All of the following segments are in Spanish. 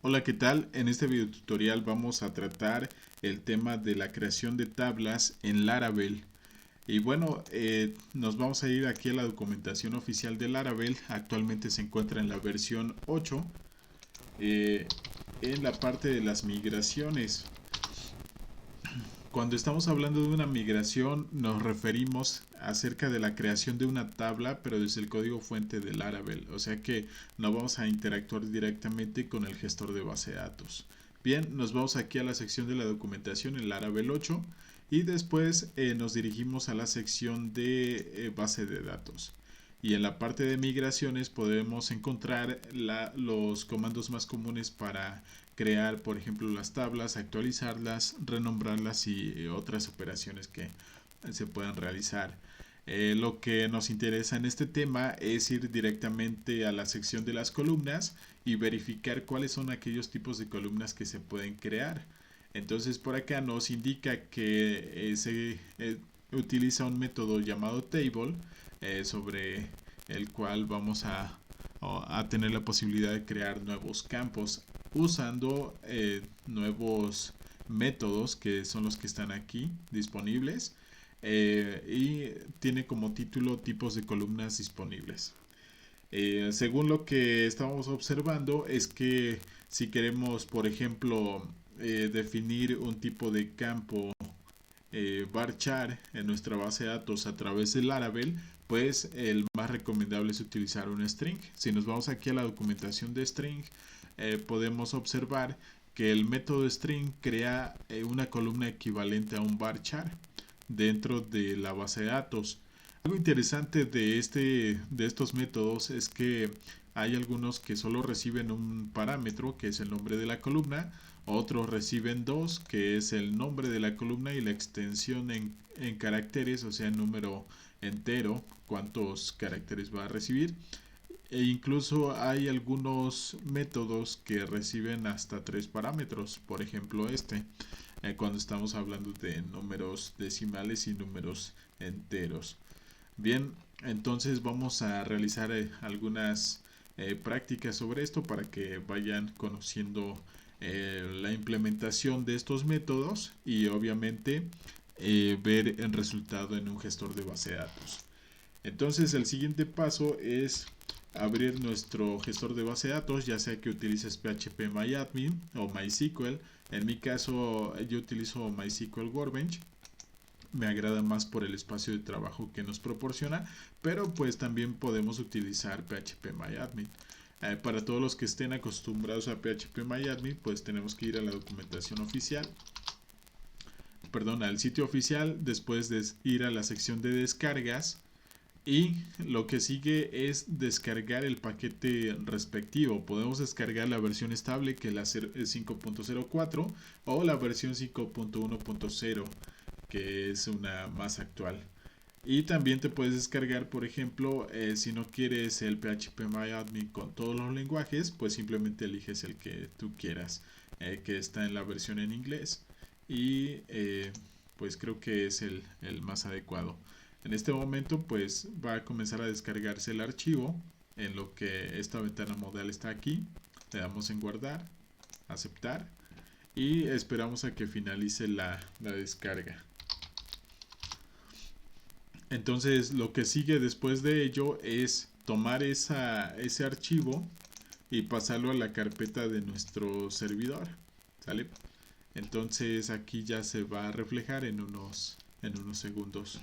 Hola, ¿qué tal? En este video tutorial vamos a tratar el tema de la creación de tablas en Laravel. Y bueno, nos vamos a ir aquí a la documentación oficial de Laravel. Actualmente se encuentra en la versión 8, eh, en la parte de las migraciones. Cuando estamos hablando de una migración nos referimos acerca de la creación de una tabla, pero desde el código fuente de Laravel. O sea que no vamos a interactuar directamente con el gestor de base de datos. Bien, nos vamos aquí a la sección de la documentación en Laravel 8 y después nos dirigimos a la sección de base de datos. Y en la parte de migraciones podemos encontrar los comandos más comunes para crear, por ejemplo, las tablas, actualizarlas, renombrarlas y otras operaciones que se puedan realizar. Lo que nos interesa en este tema es ir directamente a la sección de las columnas y verificar cuáles son aquellos tipos de columnas que se pueden crear. Entonces por acá nos indica que se utiliza un método llamado table, sobre el cual vamos a tener la posibilidad de crear nuevos campos usando nuevos métodos que son los que están aquí disponibles, y tiene como título tipos de columnas disponibles. Según lo que estamos observando es que si queremos, por ejemplo, definir un tipo de campo varchar en nuestra base de datos a través de Laravel, pues el más recomendable es utilizar un string. Si nos vamos aquí a la documentación de string, podemos observar que el método string crea una columna equivalente a un varchar dentro de la base de datos. Algo interesante de estos métodos es que hay algunos que solo reciben un parámetro, que es el nombre de la columna, otros reciben dos, que es el nombre de la columna y la extensión en caracteres, o sea, en número entero, cuántos caracteres va a recibir. E incluso hay algunos métodos que reciben hasta tres parámetros, por ejemplo cuando estamos hablando de números decimales y números enteros. Bien, entonces vamos a realizar algunas prácticas sobre esto para que vayan conociendo la implementación de estos métodos y obviamente ver el resultado en un gestor de base de datos. Entonces el siguiente paso es abrir nuestro gestor de base de datos, ya sea que utilices PHP o MySQL. En mi caso yo utilizo MySQL Workbench, me agrada más por el espacio de trabajo que nos proporciona, pero pues también podemos utilizar PHP para todos los que estén acostumbrados a PHP pues tenemos que ir a la documentación oficial, perdón, al sitio oficial, después de ir a la sección de descargas, y lo que sigue es descargar el paquete respectivo. Podemos descargar la versión estable, que es la 5.04, o la versión 5.1.0, que es una más actual. Y también te puedes descargar, por ejemplo, si no quieres el PHP con todos los lenguajes, pues simplemente eliges el que tú quieras, que está en la versión en inglés. Y pues creo que es el más adecuado. En este momento pues va a comenzar a descargarse el archivo, en lo que esta ventana modal está aquí. Le damos en guardar, aceptar y esperamos a que finalice la descarga. Entonces lo que sigue después de ello es tomar ese archivo y pasarlo a la carpeta de nuestro servidor, ¿sale? Entonces aquí ya se va a reflejar en unos segundos.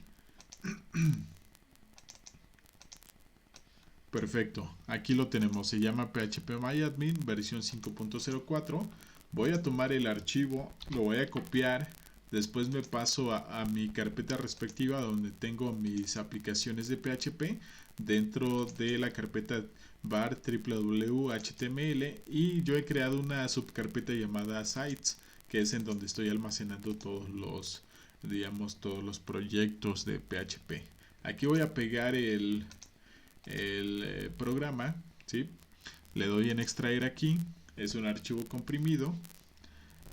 Perfecto, aquí lo tenemos, se llama PHPMyAdmin versión 5.04. Voy a tomar el archivo, lo voy a copiar, después me paso a mi carpeta respectiva donde tengo mis aplicaciones de PHP dentro de la carpeta var www.html, y yo he creado una subcarpeta llamada sites, que es en donde estoy almacenando todos los proyectos de PHP. Aquí voy a pegar el programa, ¿sí? Le doy en extraer aquí, es un archivo comprimido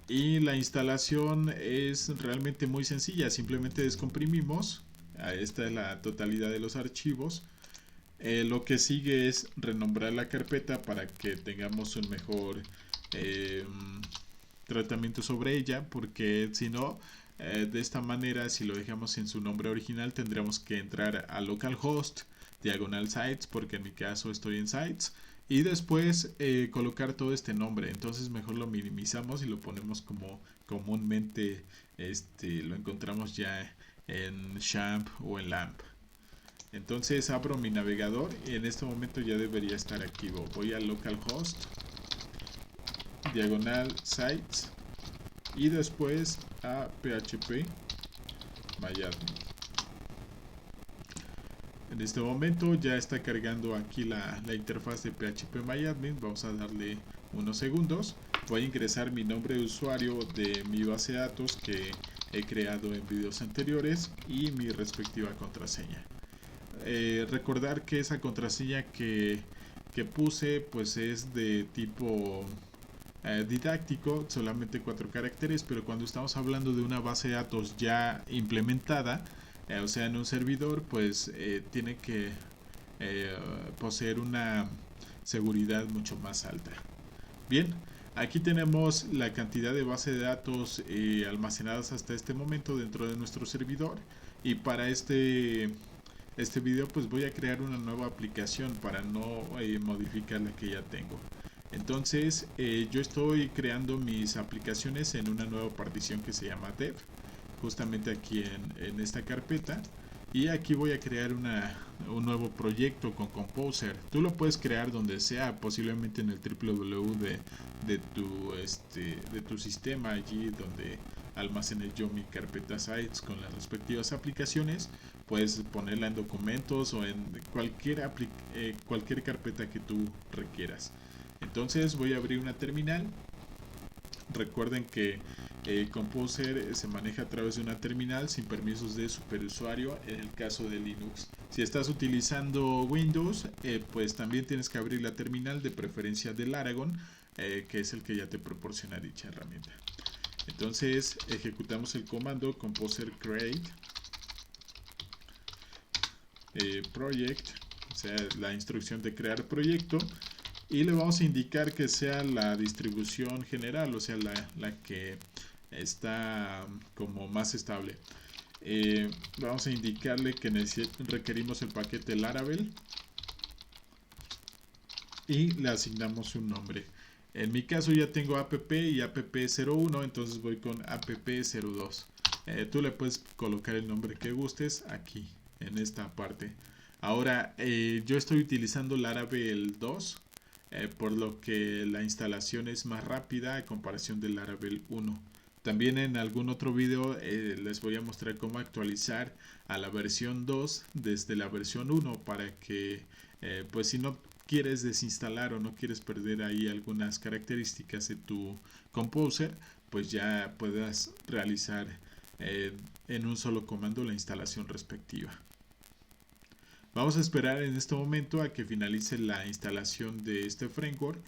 y la instalación es realmente muy sencilla, simplemente descomprimimos. Esta es la totalidad de los archivos. Lo que sigue es renombrar la carpeta para que tengamos un mejor tratamiento sobre ella, porque si no, de esta manera, si lo dejamos en su nombre original, tendríamos que entrar a localhost diagonal sites, porque en mi caso estoy en sites, y después colocar todo este nombre. Entonces mejor lo minimizamos y lo ponemos como comúnmente lo encontramos ya en champ o en lamp. Entonces abro mi navegador y en este momento ya debería estar activo. Voy a localhost diagonal sites y después a php myadmin. En este momento ya está cargando aquí la interfaz de PHP MyAdmin. Vamos a darle unos segundos. Voy a ingresar mi nombre de usuario de mi base de datos que he creado en videos anteriores y mi respectiva contraseña. Recordar que esa contraseña que puse pues es de tipo didáctico, solamente 4 caracteres, pero cuando estamos hablando de una base de datos ya implementada, o sea en un servidor, pues tiene que poseer una seguridad mucho más alta. Bien, aquí tenemos la cantidad de base de datos almacenadas hasta este momento dentro de nuestro servidor, y para este video pues voy a crear una nueva aplicación para no modificar la que ya tengo. Entonces yo estoy creando mis aplicaciones en una nueva partición que se llama dev, justamente aquí en esta carpeta, y aquí voy a crear un nuevo proyecto con Composer. Tú lo puedes crear donde sea, posiblemente en el www de tu sistema, allí donde almacené yo mi carpeta sites con las respectivas aplicaciones. Puedes ponerla en documentos o en cualquier carpeta que tú requieras. Entonces voy a abrir una terminal. Recuerden que Composer se maneja a través de una terminal sin permisos de superusuario en el caso de Linux. Si estás utilizando Windows, pues también tienes que abrir la terminal, de preferencia del Aragon, que es el que ya te proporciona dicha herramienta. Entonces ejecutamos el comando composer create project, o sea, la instrucción de crear proyecto, y le vamos a indicar que sea la distribución general, o sea, la que está como más estable. Vamos a indicarle que requerimos el paquete Laravel y le asignamos un nombre. En mi caso ya tengo app y app01, entonces voy con app02. Tú le puedes colocar el nombre que gustes aquí en esta parte. Ahora yo estoy utilizando Laravel 2, por lo que la instalación es más rápida a comparación del Laravel 1. También en algún otro video les voy a mostrar cómo actualizar a la versión 2 desde la versión 1 para que pues si no quieres desinstalar o no quieres perder ahí algunas características de tu Composer, pues ya puedas realizar en un solo comando la instalación respectiva. Vamos a esperar en este momento a que finalice la instalación de este framework,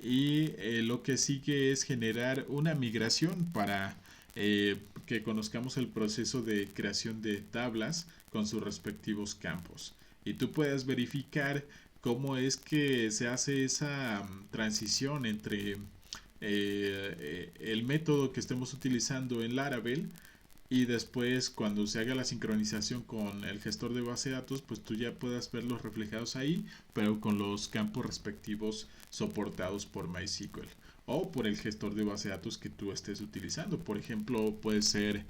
y lo que sigue es generar una migración para que conozcamos el proceso de creación de tablas con sus respectivos campos, y tú puedas verificar cómo es que se hace esa transición entre el método que estemos utilizando en Laravel, y después cuando se haga la sincronización con el gestor de base de datos, pues tú ya puedas verlos reflejados ahí, pero con los campos respectivos soportados por MySQL o por el gestor de base de datos que tú estés utilizando. Por ejemplo, puede ser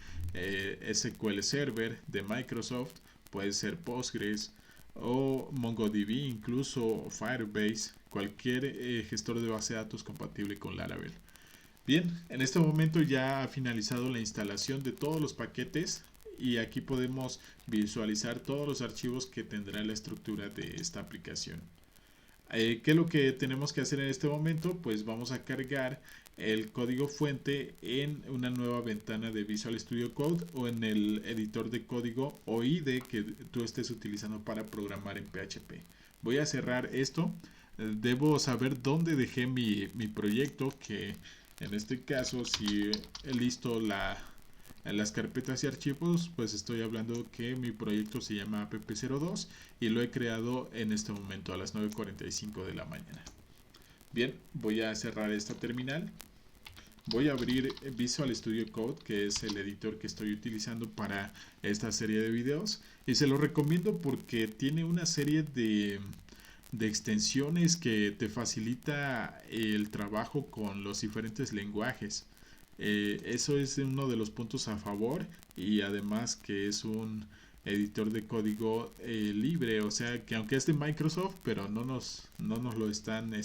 SQL Server de Microsoft, puede ser Postgres o MongoDB, incluso Firebase, cualquier gestor de base de datos compatible con Laravel. Bien, en este momento ya ha finalizado la instalación de todos los paquetes, y aquí podemos visualizar todos los archivos que tendrá la estructura de esta aplicación. ¿Qué es lo que tenemos que hacer en este momento? Pues vamos a cargar el código fuente en una nueva ventana de Visual Studio Code o en el editor de código o IDE que tú estés utilizando para programar en PHP. Voy a cerrar esto. Debo saber dónde dejé mi proyecto, que en este caso, si he listo las carpetas y archivos, pues estoy hablando que mi proyecto se llama app02 y lo he creado en este momento a las 9:45 de la mañana. Bien, voy a cerrar esta terminal. Voy a abrir Visual Studio Code, que es el editor que estoy utilizando para esta serie de videos. Y se lo recomiendo porque tiene una serie de extensiones que te facilita el trabajo con los diferentes lenguajes. Eso es uno de los puntos a favor, y además que es un editor de código libre, o sea que aunque es de Microsoft, pero no nos lo están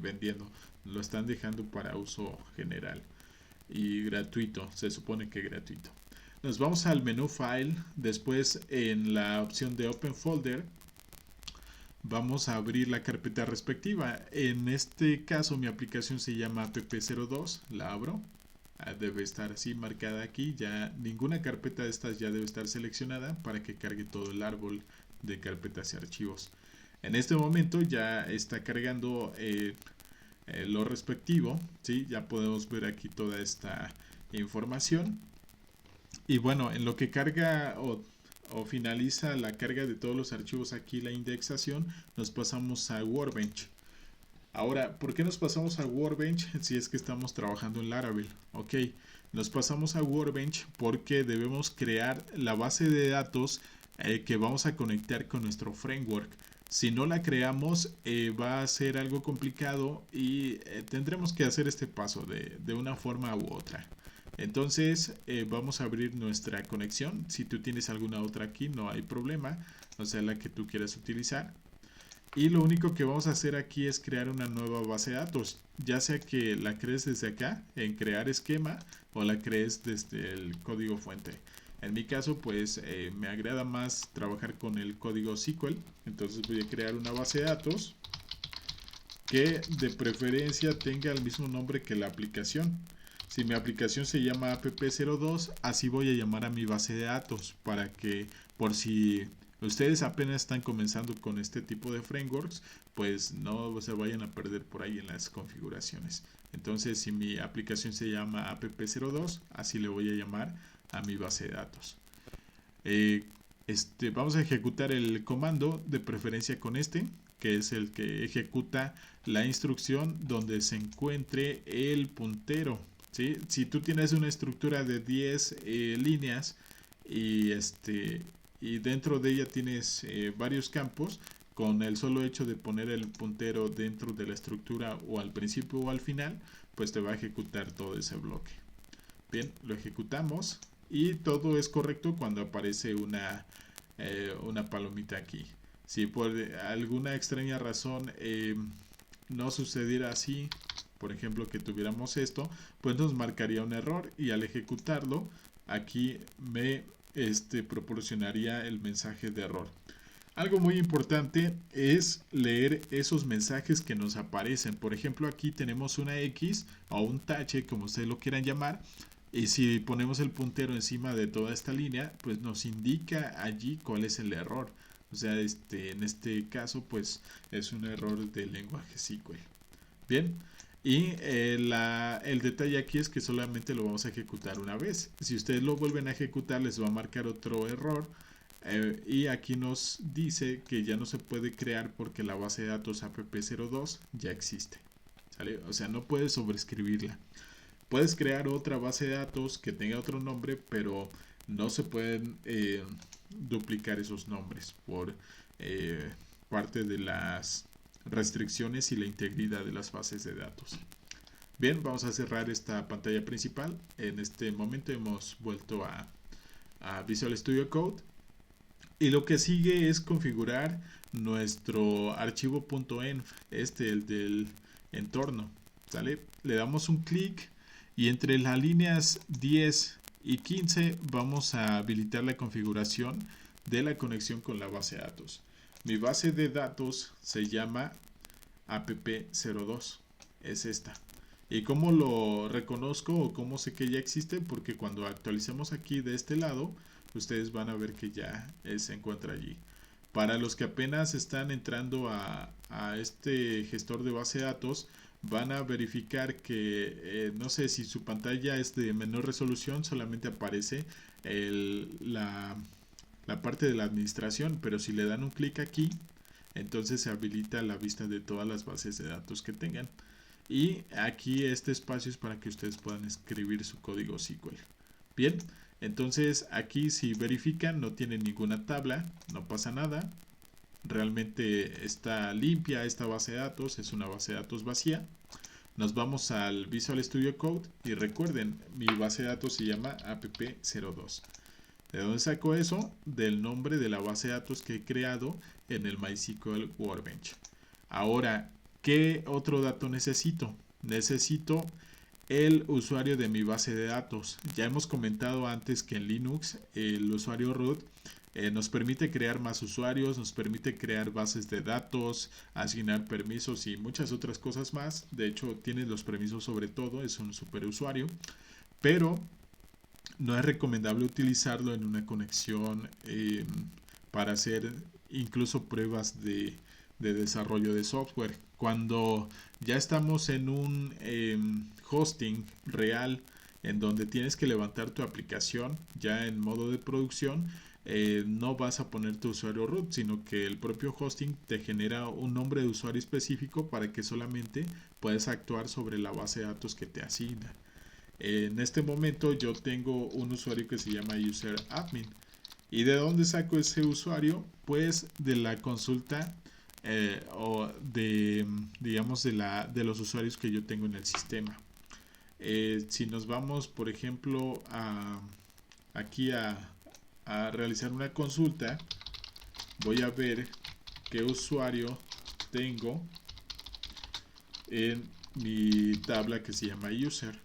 vendiendo, lo están dejando para uso general y gratuito, se supone que gratuito. Nos vamos al menú File, después en la opción de Open Folder vamos a abrir la carpeta respectiva. En este caso mi aplicación se llama app02, la abro. Debe estar así marcada aquí, ya ninguna carpeta de estas ya debe estar seleccionada para que cargue todo el árbol de carpetas y archivos. En este momento ya está cargando lo respectivo, ¿sí? Ya podemos ver aquí toda esta información. Y bueno, en lo que carga o finaliza la carga de todos los archivos aquí, la indexación, nos pasamos a Workbench. Ahora, ¿por qué nos pasamos a Workbench si es que estamos trabajando en Laravel? Ok, nos pasamos a Workbench porque debemos crear la base de datos que vamos a conectar con nuestro framework. Si no la creamos, va a ser algo complicado y tendremos que hacer este paso de una forma u otra. Entonces, vamos a abrir nuestra conexión. Si tú tienes alguna otra aquí, no hay problema, o sea, la que tú quieras utilizar. Y lo único que vamos a hacer aquí es crear una nueva base de datos, ya sea que la crees desde acá en crear esquema o la crees desde el código fuente. En mi caso, pues me agrada más trabajar con el código SQL, entonces voy a crear una base de datos que de preferencia tenga el mismo nombre que la aplicación. Si mi aplicación se llama app02, así voy a llamar a mi base de datos, para que por si ustedes apenas están comenzando con este tipo de frameworks, pues no se vayan a perder por ahí en las configuraciones. Entonces, si mi aplicación se llama app02, así le voy a llamar a mi base de datos. Vamos a ejecutar el comando, de preferencia con que es el que ejecuta la instrucción donde se encuentre el puntero. ¿Sí? Si tú tienes una estructura de 10 líneas y, y dentro de ella tienes varios campos, con el solo hecho de poner el puntero dentro de la estructura o al principio o al final, pues te va a ejecutar todo ese bloque. Bien, lo ejecutamos y todo es correcto cuando aparece una palomita aquí. Si por alguna extraña razón no sucediera así, por ejemplo que tuviéramos esto, pues nos marcaría un error y al ejecutarlo aquí me proporcionaría el mensaje de error. Algo muy importante es leer esos mensajes que nos aparecen. Por ejemplo, aquí tenemos una X o un tache, como ustedes lo quieran llamar, y si ponemos el puntero encima de toda esta línea, pues nos indica allí cuál es el error. O sea, en este caso, pues es un error del lenguaje SQL. Bien, y el detalle aquí es que solamente lo vamos a ejecutar una vez. Si ustedes lo vuelven a ejecutar, les va a marcar otro error. Y aquí nos dice que ya no se puede crear porque la base de datos app02 ya existe. ¿Sale? O sea, no puedes sobreescribirla. Puedes crear otra base de datos que tenga otro nombre, pero no se pueden duplicar esos nombres por parte de las restricciones y la integridad de las bases de datos. Bien, vamos a cerrar esta pantalla principal. En este momento hemos vuelto a Visual Studio Code. Y lo que sigue es configurar nuestro archivo .env, el del entorno. ¿Sale? Le damos un clic y entre las líneas 10 y 15 vamos a habilitar la configuración de la conexión con la base de datos. Mi base de datos se llama app02, es esta. ¿Y cómo lo reconozco o cómo sé que ya existe? Porque cuando actualicemos aquí de este lado, ustedes van a ver que ya se encuentra allí. Para los que apenas están entrando a este gestor de base de datos, van a verificar que no sé si su pantalla es de menor resolución, solamente aparece la parte de la administración, pero si le dan un clic aquí, entonces se habilita la vista de todas las bases de datos que tengan. Y aquí este espacio es para que ustedes puedan escribir su código SQL. Bien, entonces aquí si verifican no tiene ninguna tabla, no pasa nada. Realmente está limpia esta base de datos, es una base de datos vacía. Nos vamos al Visual Studio Code y recuerden, mi base de datos se llama app02. ¿De dónde saco eso? Del nombre de la base de datos que he creado en el MySQL Workbench. Ahora, ¿qué otro dato necesito? Necesito el usuario de mi base de datos. Ya hemos comentado antes que en Linux el usuario root nos permite crear más usuarios, nos permite crear bases de datos, asignar permisos y muchas otras cosas más. De hecho, tiene los permisos sobre todo, es un superusuario, pero no es recomendable utilizarlo en una conexión para hacer incluso pruebas de desarrollo de software. Cuando ya estamos en un hosting real en donde tienes que levantar tu aplicación ya en modo de producción, no vas a poner tu usuario root, sino que el propio hosting te genera un nombre de usuario específico para que solamente puedas actuar sobre la base de datos que te asigna. En este momento yo tengo un usuario que se llama user admin. ¿Y de dónde saco ese usuario? Pues de la consulta o de, digamos, de los usuarios que yo tengo en el sistema. Si nos vamos, por ejemplo, aquí a realizar una consulta, voy a ver qué usuario tengo en mi tabla que se llama user.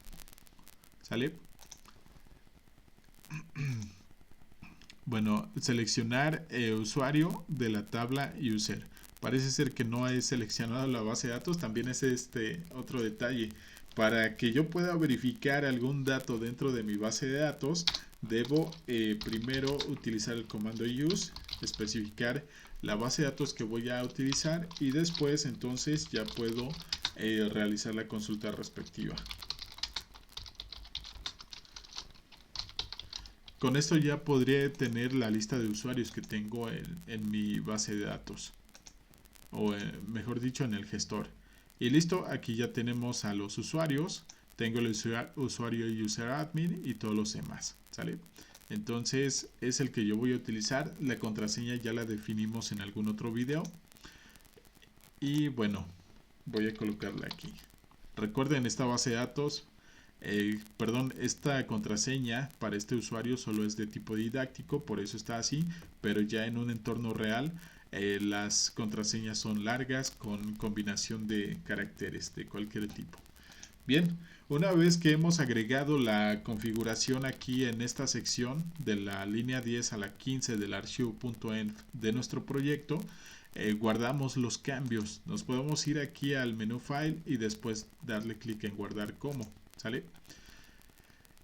¿Sale? Bueno, seleccionar usuario de la tabla user. Parece ser que no he seleccionado la base de datos. También es este otro detalle. Para que yo pueda verificar algún dato dentro de mi base de datos, debo primero utilizar el comando use, especificar la base de datos que voy a utilizar y después entonces ya puedo realizar la consulta respectiva. Con esto ya podría tener la lista de usuarios que tengo en mi base de datos, o mejor dicho en el gestor. Y listo, aquí ya tenemos a los usuarios, tengo el usuario user admin y todos los demás, ¿sale? Entonces es el que yo voy a utilizar. La contraseña ya la definimos en algún otro video. Y bueno, voy a colocarla aquí. Recuerden, esta base de datos esta contraseña para este usuario solo es de tipo didáctico, por eso está así, pero ya en un entorno real las contraseñas son largas con combinación de caracteres de cualquier tipo. Bien, una vez que hemos agregado la configuración aquí en esta sección de la línea 10 a la 15 del archivo .env de nuestro proyecto, guardamos los cambios. Nos podemos ir aquí al menú File y después darle clic en guardar como. ¿Sale?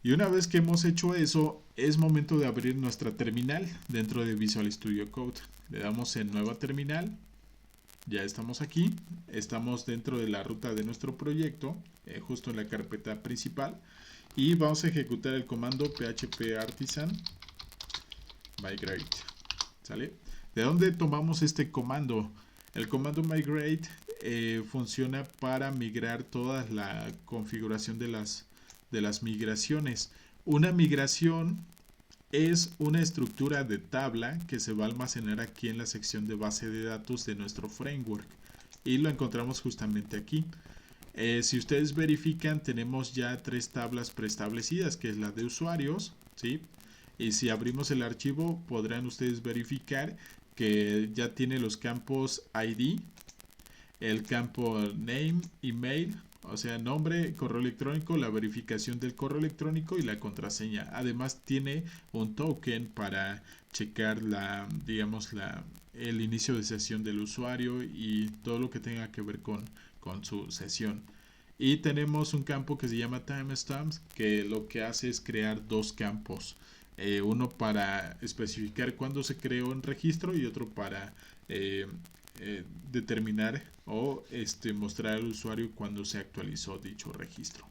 Y una vez que hemos hecho eso, es momento de abrir nuestra terminal dentro de Visual Studio Code. Le damos en nueva terminal. Ya estamos aquí. Estamos dentro de la ruta de nuestro proyecto, justo en la carpeta principal. Y vamos a ejecutar el comando php artisan migrate. ¿Sale? ¿De dónde tomamos este comando? El comando migrate funciona para migrar toda la configuración de las migraciones. Una migración es una estructura de tabla que se va a almacenar aquí en la sección de base de datos de nuestro framework y lo encontramos justamente aquí. Si ustedes verifican, tenemos ya 3 tablas preestablecidas, que es la de usuarios, ¿sí? Y si abrimos el archivo podrán ustedes verificar que ya tiene los campos ID, el campo name, email, o sea, nombre, correo electrónico, la verificación del correo electrónico y la contraseña. Además tiene un token para checar el inicio de sesión del usuario y todo lo que tenga que ver con su sesión. Y tenemos un campo que se llama timestamps, que lo que hace es crear 2 campos. Uno para especificar cuándo se creó en registro y otro para determinar o mostrar al usuario cuando se actualizó dicho registro.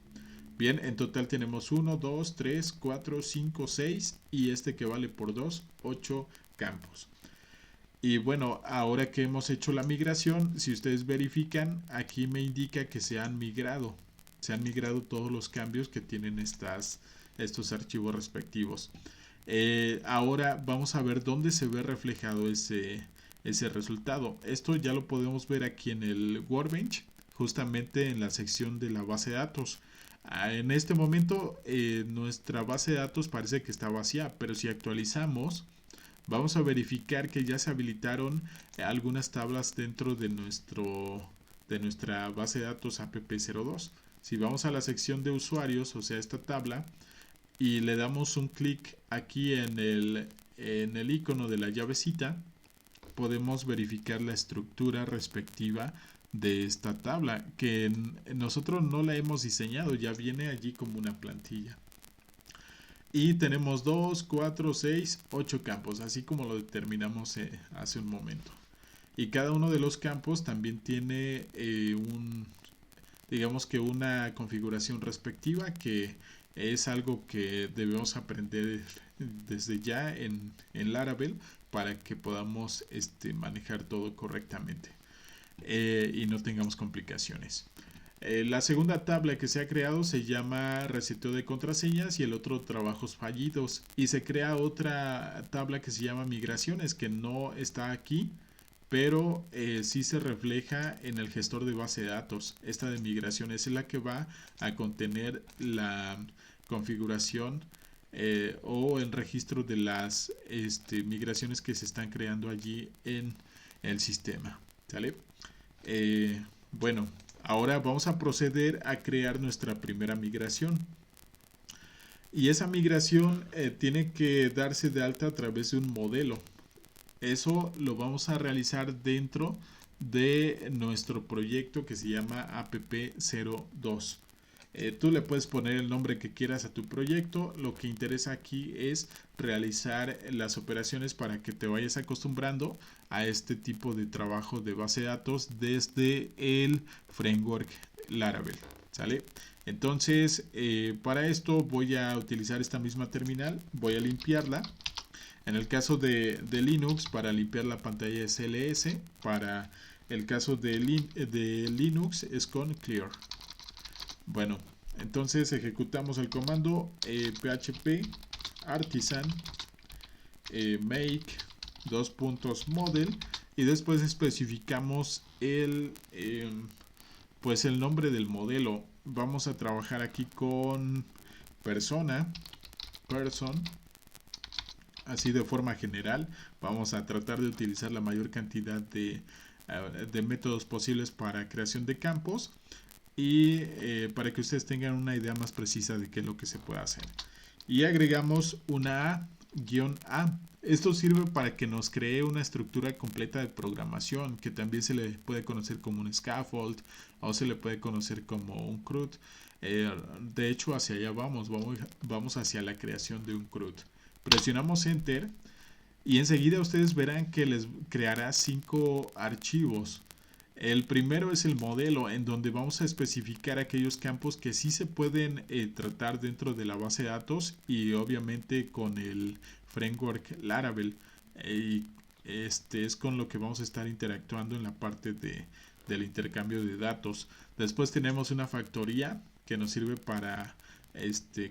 Bien, en total tenemos 1, 2, 3, 4, 5, 6 y este que vale por 2, 8 campos. Y bueno, ahora que hemos hecho la migración, si ustedes verifican, aquí me indica que se han migrado. Se han migrado todos los cambios que tienen estos archivos respectivos. Ahora vamos a ver dónde se ve reflejado ese resultado. Esto ya lo podemos ver aquí en el Workbench, justamente en la sección de la base de datos. En este momento nuestra base de datos parece que está vacía, pero si actualizamos vamos a verificar que ya se habilitaron algunas tablas dentro de nuestra base de datos app02. Si vamos a la sección de usuarios, o sea esta tabla, y le damos un clic aquí en el icono de la llavecita, podemos verificar la estructura respectiva de esta tabla, que nosotros no la hemos diseñado, ya viene allí como una plantilla. Y tenemos 2, 4, 6, 8 campos, así como lo determinamos hace un momento. Y cada uno de los campos también tiene digamos que una configuración respectiva, que es algo que debemos aprender desde ya en Laravel para que podamos manejar todo correctamente y no tengamos complicaciones. La segunda tabla que se ha creado se llama reseteo de contraseñas y el otro trabajos fallidos. Y se crea otra tabla que se llama migraciones, que no está aquí, pero sí se refleja en el gestor de base de datos. Esta de migraciones es la que va a contener la configuración o el registro de las migraciones que se están creando allí en el sistema. ¿Sale? Bueno, ahora vamos a proceder a crear nuestra primera migración. Y esa migración tiene que darse de alta a través de un modelo. Eso lo vamos a realizar dentro de nuestro proyecto que se llama app02. Tú le puedes poner el nombre que quieras a tu proyecto. Lo que interesa aquí es realizar las operaciones para que te vayas acostumbrando a este tipo de trabajo de base de datos desde el framework Laravel. ¿Sale? Entonces, para esto voy a utilizar esta misma terminal. Voy a limpiarla. En el caso de Linux, para limpiar la pantalla es ls. Para el caso de Linux es con clear. Bueno, entonces ejecutamos el comando php artisan make model y después especificamos pues el nombre del modelo. Vamos a trabajar aquí con person, así de forma general. Vamos a tratar de utilizar la mayor cantidad de métodos posibles para creación de campos y para que ustedes tengan una idea más precisa de qué es lo que se puede hacer. Y agregamos una A-A. Esto sirve para que nos cree una estructura completa de programación, que también se le puede conocer como un scaffold o se le puede conocer como un CRUD. De hecho, hacia allá vamos hacia la creación de un CRUD. Presionamos Enter y enseguida ustedes verán que les creará 5 archivos. El primero es el modelo, en donde vamos a especificar aquellos campos que sí se pueden tratar dentro de la base de datos y obviamente con el framework Laravel. Es con lo que vamos a estar interactuando en la parte del intercambio de datos. Después tenemos una factoría que nos sirve para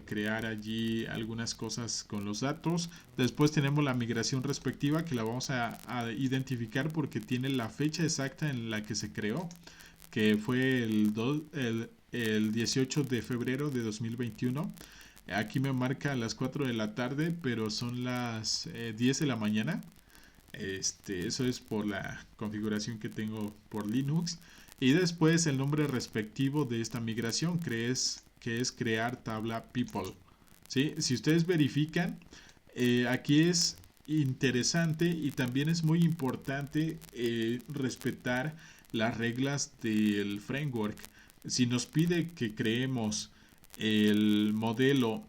crear allí algunas cosas con los datos. Después tenemos la migración respectiva, que la vamos a identificar porque tiene la fecha exacta en la que se creó, que fue el 18 de febrero de 2021. Aquí me marca a las 4 de la tarde, pero son las 10 de la mañana. Eso es por la configuración que tengo por Linux. Y después el nombre respectivo de esta migración, que es crear tabla people. ¿Sí? Si ustedes verifican, aquí es interesante y también es muy importante respetar las reglas del framework. Si nos pide que creemos el modelo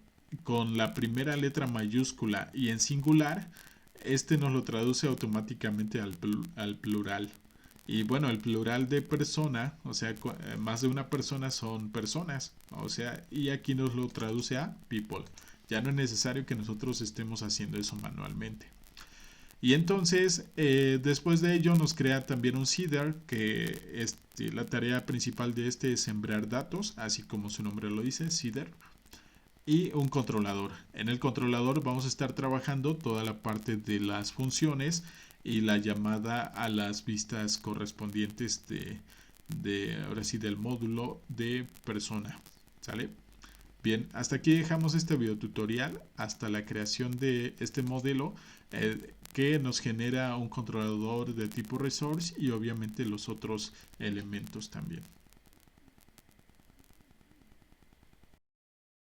con la primera letra mayúscula y en singular, nos lo traduce automáticamente al plural. Y bueno, el plural de persona, o sea, más de una persona son personas, o sea, y aquí nos lo traduce a people. Ya no es necesario que nosotros estemos haciendo eso manualmente. Y entonces, después de ello, nos crea también un seeder, que la tarea principal de este es sembrar datos, así como su nombre lo dice, seeder. Y un controlador. En el controlador vamos a estar trabajando toda la parte de las funciones y la llamada a las vistas correspondientes ahora sí, del módulo de persona. ¿Sale? Bien, hasta aquí dejamos este video tutorial, hasta la creación de este modelo que nos genera un controlador de tipo resource y obviamente los otros elementos también.